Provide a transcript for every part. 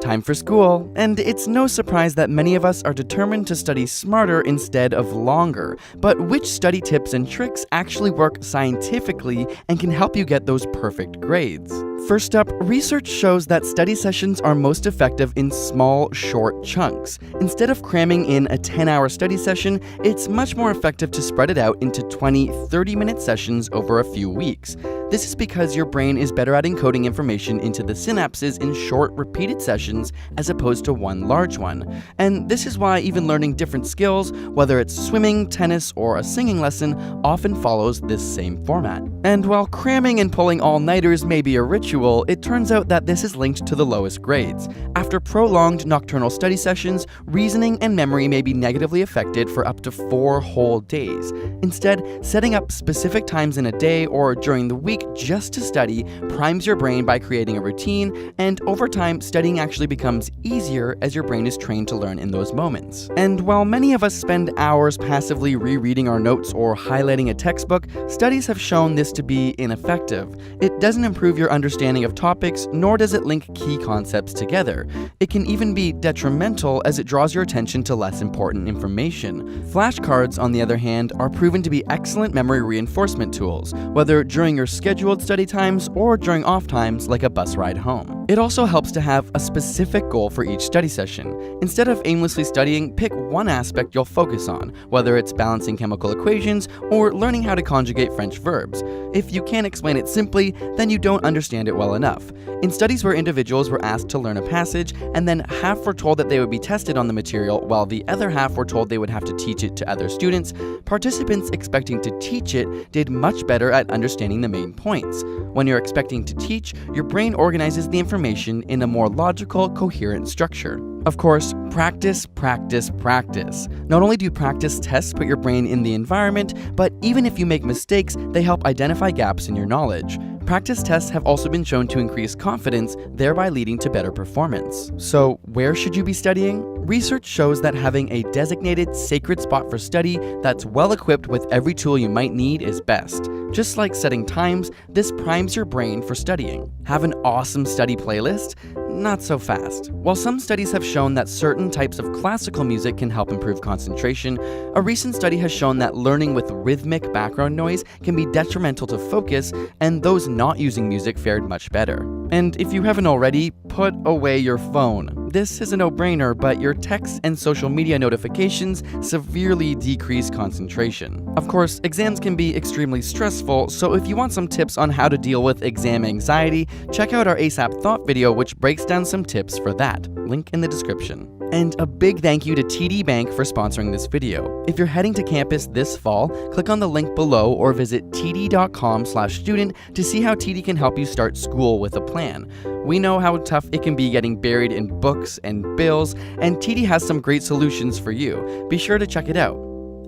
time for school, and it's no surprise that many of us are determined to study smarter instead of longer. But which study tips and tricks actually work scientifically and can help you get those perfect grades? First up, research shows that study sessions are most effective in small, short chunks. Instead of cramming in a 10-hour study session, it's much more effective to spread it out into 20, 30-minute sessions over a few weeks. This is because your brain is better at encoding information into the synapses in short, repeated sessions as opposed to one large one. And this is why even learning different skills, whether it's swimming, tennis, or a singing lesson, often follows this same format. And while cramming and pulling all-nighters may be a ritual, it turns out that this is linked to the lowest grades. After prolonged nocturnal study sessions, reasoning and memory may be negatively affected for up to 4 whole days. Instead, setting up specific times in a day or during the week just to study primes your brain by creating a routine, and over time, studying actually becomes easier as your brain is trained to learn in those moments. And while many of us spend hours passively rereading our notes or highlighting a textbook, studies have shown this to be ineffective. It doesn't improve your understanding of topics, nor does it link key concepts together. It can even be detrimental as it draws your attention to less important information. Flashcards, on the other hand, are proven to be excellent memory reinforcement tools, whether during your scheduled study times or during off times like a bus ride home. It also helps to have a specific goal for each study session. Instead of aimlessly studying, pick one aspect you'll focus on, whether it's balancing chemical equations or learning how to conjugate French verbs. If you can't explain it simply, then you don't understand it well enough. In studies where individuals were asked to learn a passage and then half were told that they would be tested on the material while the other half were told they would have to teach it to other students, participants expecting to teach it did much better at understanding the main points. When you're expecting to teach, your brain organizes the information in a more logical, coherent structure. Of course, practice, practice, practice. Not only do practice tests put your brain in the environment, but even if you make mistakes, they help identify gaps in your knowledge. Practice tests have also been shown to increase confidence, thereby leading to better performance. So, where should you be studying? Research shows that having a designated, sacred spot for study that's well equipped with every tool you might need is best. Just like setting times, this primes your brain for studying. Have an awesome study playlist? Not so fast. While some studies have shown that certain types of classical music can help improve concentration, a recent study has shown that learning with rhythmic background noise can be detrimental to focus, and those not using music fared much better. And if you haven't already, put away your phone. This is a no-brainer, but your texts and social media notifications severely decrease concentration. Of course, exams can be extremely stressful, so if you want some tips on how to deal with exam anxiety, check out our ASAP Thought video, which breaks down some tips for that. Link in the description. And a big thank you to TD Bank for sponsoring this video. If you're heading to campus this fall, click on the link below or visit td.com/student to see how TD can help you start school with a plan. We know how tough it can be getting buried in books and bills, and TD has some great solutions for you. Be sure to check it out.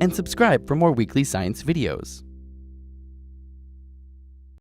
And subscribe for more weekly science videos.